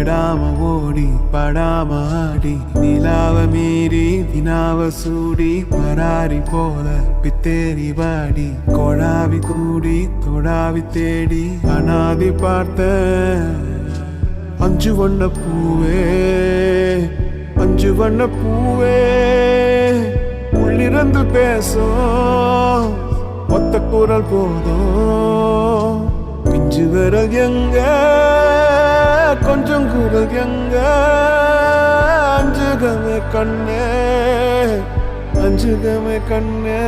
தேடாம ஓடி படாம ஆடி நிலாவ மீறி வினாவ சூடி பராரி போல பித்தேரி வாடி கொழாவி கூடி தொடாவி தேடி அனாதி பார்த்த அஞ்சு வண்ண பூவே அஞ்சு வண்ண பூவே உள்ளிருந்து பேசும் ஒத்த குரல் போதும் பிஞ்சு விரல் எங்க கொஞ்சம் குரல் எங்க அஞ்சுகமே கண்ணே அஞ்சுகமே கண்ணே